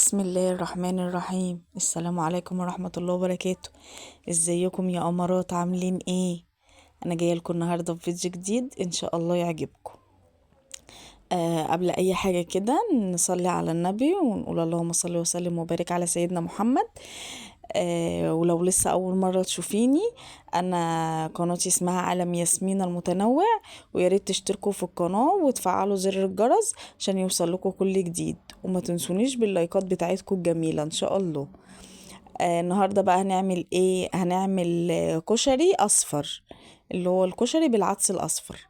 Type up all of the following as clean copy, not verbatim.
بسم الله الرحمن الرحيم. السلام عليكم ورحمة الله وبركاته. ازيكم يا امارات، عاملين ايه؟ انا جايه لكم النهارده بفيديو جديد ان شاء الله يعجبكم. قبل اي حاجه كده نصلي على النبي ونقول اللهم صل وسلم وبارك على سيدنا محمد. ولو لسه اول مره تشوفيني، انا قناتي اسمها عالم ياسمين المتنوع، ويا ريت تشتركوا في القناه وتفعلوا زر الجرس عشان يوصل لكم كل جديد، وما تنسونيش باللايكات بتاعتكم الجميله ان شاء الله. النهارده بقى هنعمل ايه؟ هنعمل كشري اصفر، اللي هو الكشري بالعدس الاصفر.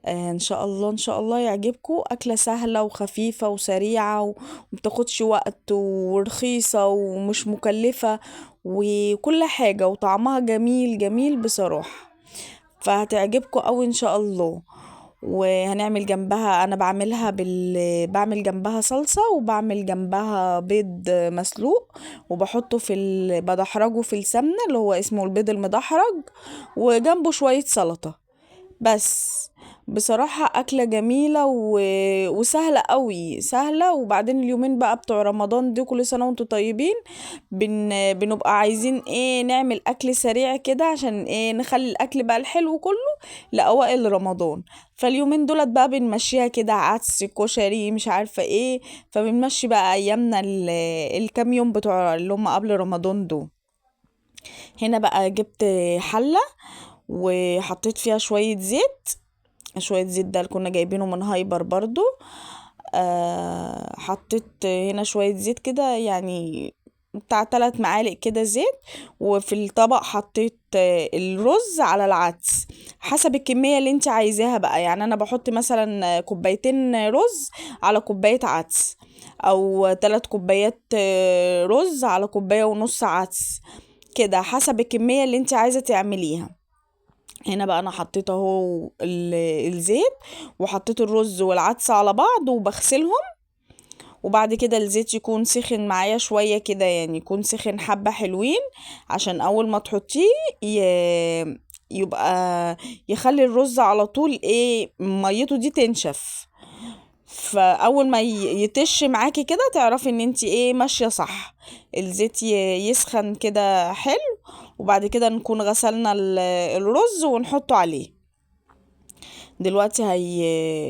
ان شاء الله ان شاء الله يعجبكم. اكله سهله وخفيفه وسريعه ومتاخدش وقت ورخيصه ومش مكلفه وكل حاجه، وطعمها جميل جميل بصراحه، فهتعجبكم قوي ان شاء الله. وهنعمل جنبها، انا بعمل جنبها صلصة، وبعمل جنبها بيض مسلوق، وبحطه بدحرجه في السمنة اللي هو اسمه البيض المدحرج، وجنبه شوية سلطة بس. بصراحة أكلة جميلة وسهلة قوي، سهلة. وبعدين اليومين بقى بتوع رمضان دي، كل سنة وانتم طيبين. بنبقى عايزين ايه؟ نعمل أكل سريع كده عشان ايه؟ نخلي الأكل بقى الحلو كله لأوائل رمضان. فاليومين دولت بقى بنمشيها كده، عدس كشري مش عارفة ايه. فبنمشي بقى أيامنا الكام يوم بتوع اللي هم قبل رمضان دول. هنا بقى جبت حلة وحطيت فيها شوية زيت. شوية زيت ده اللي كنا جايبينه من هايبر برضو. حطيت هنا شوية زيت كده، يعني بتاع 3 معالق كده زيت. وفي الطبق حطيت الرز على العدس حسب الكمية اللي انت عايزاها بقى. يعني انا بحط مثلا كوبايتين رز على كوباية عدس، او 3 كوبايات رز على كوباية ونص عدس، كده حسب الكمية اللي انت عايزة تعمليها. هنا بقى انا حطيت اهو الزيت، وحطيت الرز والعدس على بعض وبغسلهم. وبعد كده الزيت يكون سخن معايا شوية كده، يعني يكون سخن حبة حلوين، عشان اول ما تحطيه يبقى يخلي الرز على طول ايه؟ ميته دي تنشف. فاول ما يتش معاكي كده تعرفي ان انتي ايه؟ ماشية صح. الزيت يسخن كده حلو، وبعد كده نكون غسلنا الرز ونحطه عليه. دلوقتي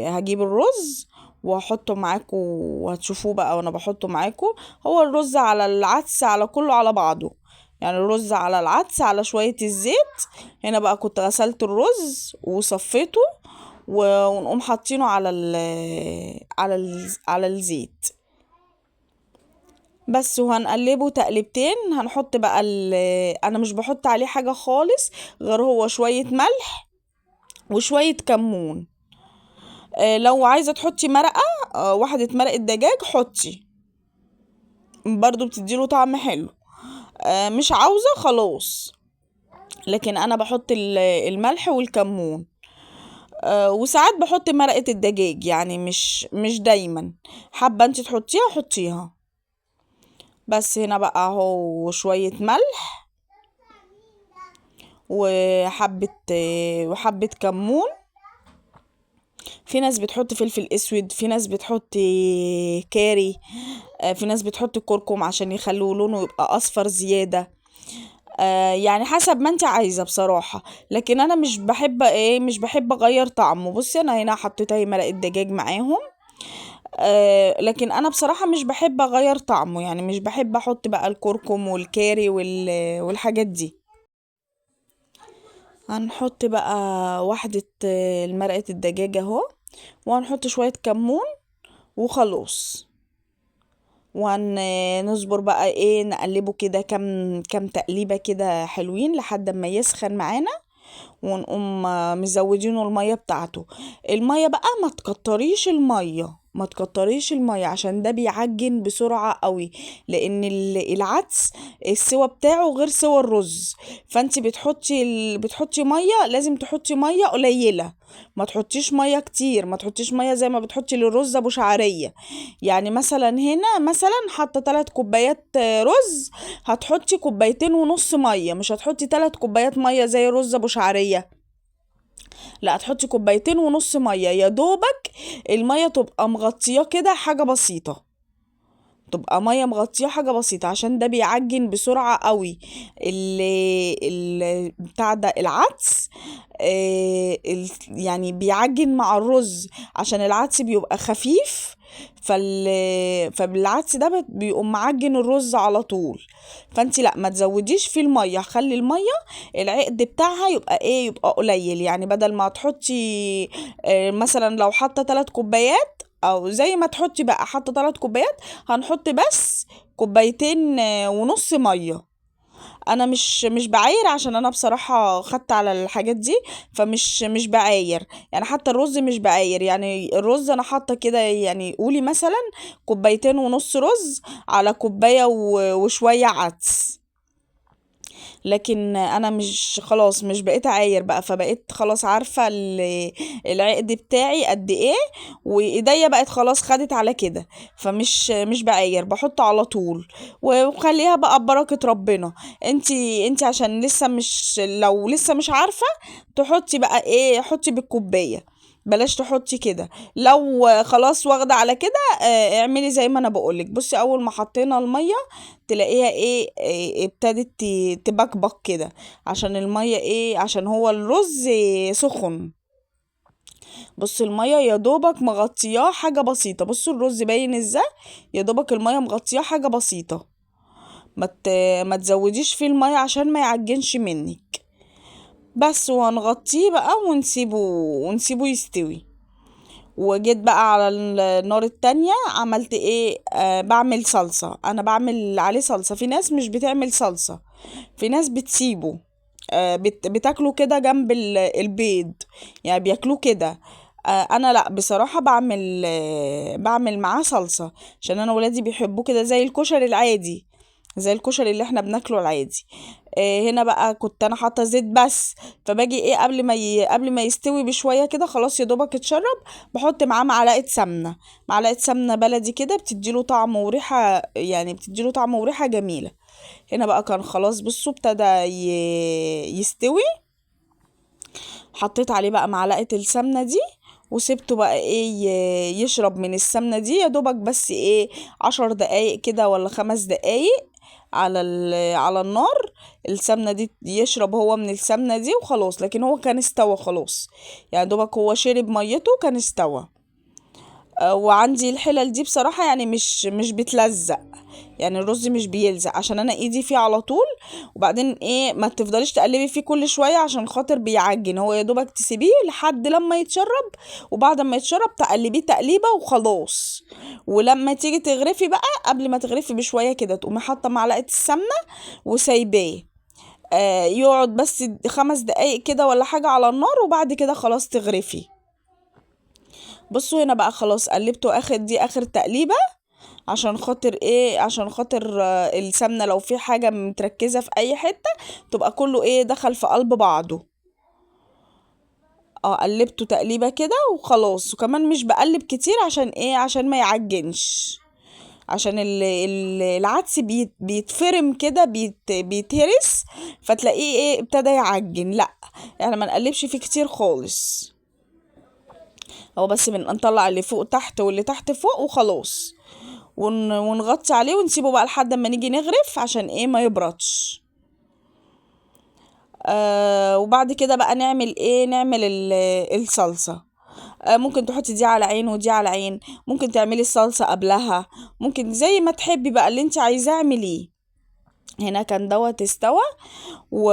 هجيب الرز وهحطه معاكم وهتشوفوه بقى وانا بحطه معاكم. هو الرز على العدس على كله على بعضه، يعني الرز على العدس على شوية الزيت. هنا بقى كنت غسلت الرز وصفيته، ونقوم حاطينه على الزيت بس، وهنقلبه تقلبتين. هنحط بقى انا مش بحط عليه حاجة خالص غير هو شوية ملح وشوية كمون. لو عايزة تحطي مرقة، واحدة مرقة دجاج حطي، برضو بتديله طعم حلو. مش عاوزة خلاص، لكن انا بحط الملح والكمون. وساعات بحط مرقة الدجاج، يعني مش دايما. حابة انت تحطيها حطيها. بس هنا بقى اهو شوية ملح وحبة كمون. في ناس بتحط فلفل اسود، في ناس بتحط كاري، في ناس بتحط كركم عشان يخلوا لونه يبقى اصفر زيادة. يعني حسب ما انت عايزة بصراحة. لكن انا مش بحب اغير طعمه. بصي انا هنا حطيت اهي مرقة دجاج معاهم. لكن انا بصراحة مش بحب اغير طعمه، يعني مش بحب احط بقى الكركم والكاري والحاجات دي. هنحط بقى واحدة المرقة الدجاج اهو، وهنحط شوية كمون وخلاص. وهنصبر بقى ايه؟ نقلبه كده كم تقليبة كده حلوين لحد ما يسخن معانا، ونقوم مزودينه المية بتاعته. المية بقى ما تكتريش المية عشان ده بيعجن بسرعة قوي، لان العدس السوى بتاعه غير سوى الرز. فانت بتحطي مية، لازم تحطي مية قليلة، ما تحطيش مية كتير، ما تحطيش مية زي ما بتحطي للرز ابو شعرية. يعني مثلا هنا مثلا حاطة 3 كوبايات رز، هتحطي كوبايتين ونص مية، مش هتحطي 3 كوبايات مية زي الرز ابو شعرية. لا، هتحطي كوبايتين ونص مية يا دوبك، المية تبقى مغطياه كده حاجة بسيطة. تبقى ميه مغطيه حاجه بسيطه، عشان ده بيعجن بسرعه قوي. بتاع ده العدس، يعني بيعجن مع الرز عشان العدس بيبقى خفيف. فبالعدس ده بيقوم معجن الرز على طول. فانت لا، ما تزوديش في الميه، خلي الميه العقد بتاعها يبقى يبقى قليل. يعني بدل ما تحطي مثلا لو حاطه 3 كوبايات، او زي ما تحطي بقى حاطه 3 كوبايات، هنحط بس كوبايتين ونص ميه. انا مش بعاير، عشان انا بصراحة خدت على الحاجات دي، فمش بعاير. يعني حتى الرز مش بعاير، يعني الرز انا حاطة كده، يعني قولي مثلا كوبايتين ونص رز على كوباية وشوية عدس. لكن انا مش خلاص مش بقيت اعاير بقى، فبقيت خلاص عارفة العقد بتاعي قد ايه، وايديا بقت خلاص خدت على كده. فمش بعاير، بحط على طول وخليها بقى ببركة ربنا. انتي عشان لسه مش، لو لسه مش عارفة تحطي بقى حطي بالكوباية، بلاش تحطي كده. لو خلاص واخدة على كده، اعملي زي ما انا بقولك. بصي، اول ما حطينا المية تلاقيها ابتدت تبكبك كده، عشان المية عشان هو الرز سخن. بص، المية يا دوبك مغطياه حاجة بسيطة. بص الرز باين ازاي، يا دوبك المية مغطياه حاجة بسيطة. ما تزوديش فيه المية عشان ما يعجنش منك. بس وهنغطيه بقى ونسيبه يستوي. وجيت بقى على النار التانية، عملت بعمل صلصة. انا بعمل عليه صلصة. في ناس مش بتعمل صلصة، في ناس بتسيبه بتاكله كده جنب البيض، يعني بياكلوه كده. انا لا، بصراحة بعمل معاه صلصة، عشان انا ولادي بيحبوه كده زي الكشري العادي، زي الكشري اللي احنا بناكله العادي. هنا بقى كنت انا حاطه زيت بس، فباجي قبل ما يستوي بشويه كده، خلاص يا دوبك اتشرب، بحط معاه معلقه سمنه بلدي كده، بتديله طعم وريحه، يعني بتديله طعم وريحه جميله. هنا بقى كان خلاص، بصوا ابتدى يستوي. حطيت عليه بقى معلقه السمنه دي، وسبته بقى يشرب من السمنة دي يا دوبك، بس 10 دقايق كده ولا 5 دقايق على النار. السمنة دي يشرب هو من السمنة دي وخلاص. لكن هو كان استوى خلاص، يعني دوبك هو شرب ميته كان استوى. وعندي الحلل دي بصراحة يعني مش بتلزق، يعني الرز مش بيلزق عشان انا ايدي فيه على طول. وبعدين ما تفضليش تقلبي فيه كل شوية عشان خاطر بيعجن. هو يا دوبك تسيبيه لحد لما يتشرب، وبعد ما يتشرب تقلبيه تقليبة وخلاص. ولما تيجي تغرفي بقى، قبل ما تغرفي بشوية كده، تقومي حاطة معلقة السمنة وسايباه يقعد بس 5 دقايق كده ولا حاجة على النار، وبعد كده خلاص تغرفي. بصوا هنا بقى خلاص قلبته، اخر تقليبة، عشان خاطر السمنة لو في حاجة متركزة في اي حتة، تبقى كله دخل في قلب بعضه. قلبته تقليبة كده وخلاص. وكمان مش بقلب كتير، عشان ما يعجنش، عشان العدس بيتفرم كده، بيتهرس، فتلاقيه ابتدى يعجن. لا، يعني ما نقلبش فيه كتير خالص. هو بس نطلع اللي فوق تحت واللي تحت فوق وخلاص، ونغطي عليه ونسيبه بقى لحد ما نيجي نغرف، عشان ما يبردش. وبعد كده بقى نعمل الصلصة. ممكن تحطي دي على عين ودي على عين، ممكن تعملي الصلصة قبلها، ممكن زي ما تحبي بقى اللي انت عايزاه اعمليه. هنا كان دوت استوى و...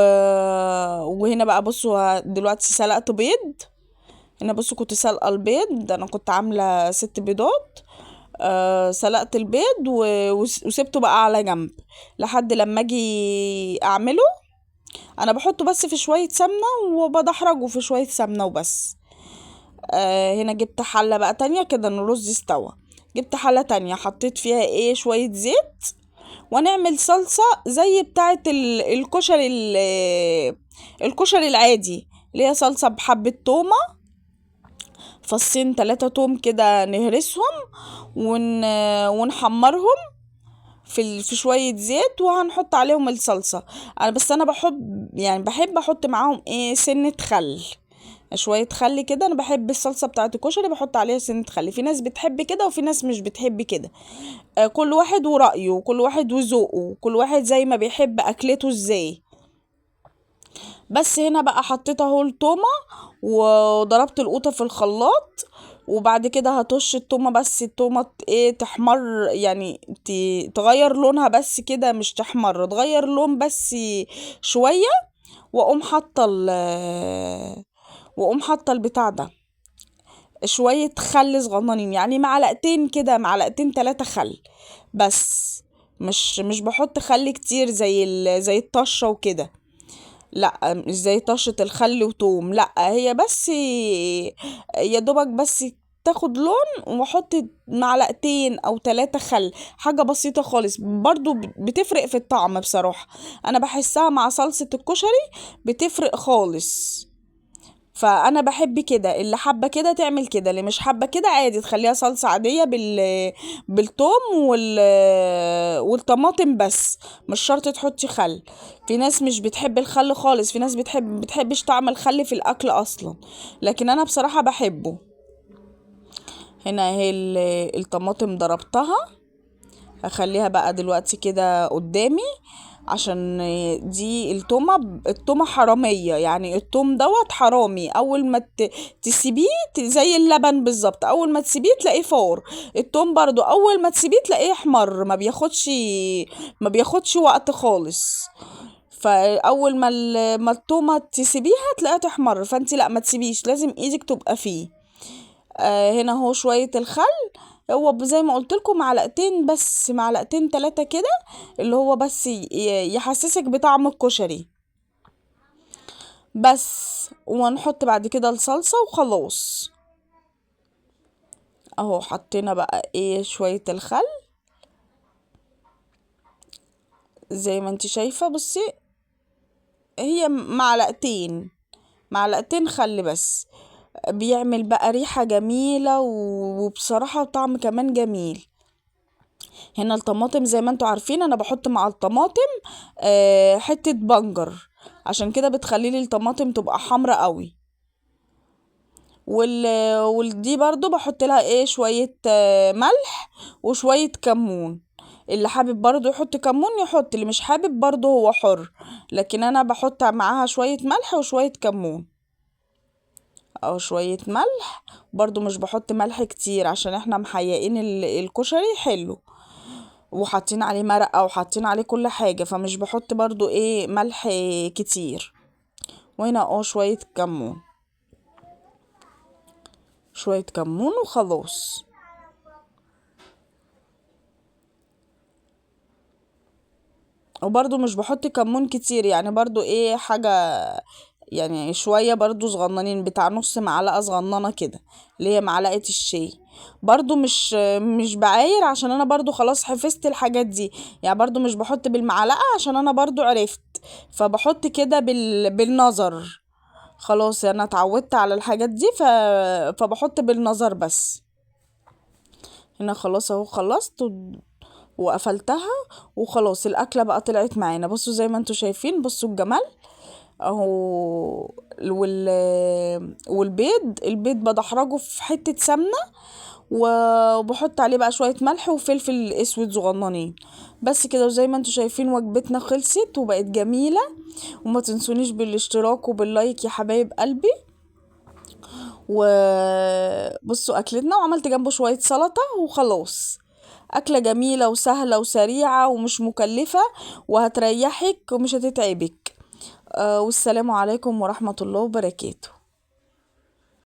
وهنا بقى بصوا دلوقتي سلقت بيض. هنا بصوا كنت سلقة البيض، انا كنت عاملة 6 بيضات. سلقت البيض وسبته بقى على جنب لحد لما اجي اعمله. انا بحطه بس في شوية سمنة، وبدحرجه في شوية سمنة وبس. هنا جبت حلة بقى تانية كده، ان الرز استوى. جبت حلة تانية حطيت فيها شوية زيت، ونعمل صلصة زي بتاعة الكشري العادي، اللي هي صلصة بحبة تومة، 2 3 فص توم كده نهرسهم ونحمرهم في شوية زيت، وهنحط عليهم الصلصة. انا بحب احط معاهم سنة خل. شوية خل كده. انا بحب الصلصة بتاعة الكشري بحط عليها سنة خل، في ناس بتحب كده وفي ناس مش بتحب كده. كل واحد ورأيه وكل واحد وذوقه وكل واحد زي ما بيحب اكلته ازاي. بس هنا بقى حطيت اهو التومة وضربت القوطة في الخلاط، وبعد كده هطش التومة، بس التومة ايه تحمر يعني تغير لونها بس كده، مش تحمر، تغير لون بس شوية. واقوم حاطة واقوم حاطة البتاع ده شوية خل صغننين، يعني معلقتين كده، معلقتين 3 خل بس. مش بحط خل كتير زي الطشة وكده، لا مش زي طشة الخل وتوم، لا هي بس يا دوبك بس تاخد لون، واحط معلقتين او 3 خل، حاجة بسيطة خالص، برضو بتفرق في الطعم بصراحة. انا بحسها مع صلصة الكشري بتفرق خالص. فانا بحب كده، اللي حابه كده تعمل كده، اللي مش حابه كده عادي تخليها صلصه عاديه بالثوم والطماطم بس، مش شرط تحطي خل. في ناس مش بتحب الخل خالص، في ناس بتحبش طعم الخل في الاكل اصلا، لكن انا بصراحه بحبه. هنا اهي الطماطم ضربتها، هخليها بقى دلوقتي كده قدامي، عشان دي التومة حرامية، يعني التوم دوت حرامي. اول ما تسيبيه زي اللبن بالظبط، اول ما تسيبيه تلاقيه فور. التوم برضو اول ما تسيبيه تلاقيه احمر، ما بياخدش وقت خالص. فاول ما التومة تسيبيها تلاقيها تحمر، فانت لا ما تسيبيش، لازم ايدك تبقى فيه. هنا هو شوية الخل، هو زي ما قلت لكم معلقتين بس، معلقتين 3 كده، اللي هو بس يحسسك بطعم الكشري بس. ونحط بعد كده الصلصة وخلاص. اهو حطينا بقى ايه شوية الخل زي ما انت شايفة، بصي هي معلقتين خل بس، بيعمل بقى ريحة جميلة وبصراحة طعم كمان جميل. هنا الطماطم زي ما انتوا عارفين انا بحط مع الطماطم حتة بنجر، عشان كده بتخلي لي الطماطم تبقى حمرة قوي. والدي برضو بحط لها ايه شوية ملح وشوية كمون. اللي حابب برضو يحط كمون يحط، اللي مش حابب برضو هو حر، لكن انا بحط معاها شوية ملح وشوية كمون او شوية ملح. برضو مش بحط ملح كتير عشان احنا محيقين الكشري حلو، وحاطين عليه مرقة وحاطين عليه كل حاجة، فمش بحط برضو ايه ملح كتير. وهنا شوية كمون، شوية كمون وخلاص. وبرضو مش بحط كمون كتير، يعني برضو ايه حاجة، يعني شوية برضو صغننين، بتاع نص معلقة صغننة كده، اللي هي معلقة الشاي. برضو مش بعاير، عشان انا برضو خلاص حفظت الحاجات دي، يعني برضو مش بحط بالمعلقة عشان انا برضو عرفت، فبحط كده بالنظر. خلاص انا اتعودت على الحاجات دي فبحط بالنظر بس. هنا خلاص اهو خلصت وقفلتها وخلاص. الاكله بقى طلعت معانا، بصوا زي ما انتوا شايفين، بصوا الجمال اهو. البيض بدحرجه في حته سمنه، وبحط عليه بقى شويه ملح وفلفل اسود صغننين بس كده. وزي ما انتوا شايفين وجبتنا خلصت وبقت جميله. وما تنسونيش بالاشتراك وباللايك يا حبايب قلبي. وبصوا اكلتنا، وعملت جنبه شوية سلطة وخلاص. أكلة جميلة وسهلة وسريعة ومش مكلفة، وهتريحك ومش هتتعبك. والسلام عليكم ورحمة الله وبركاته.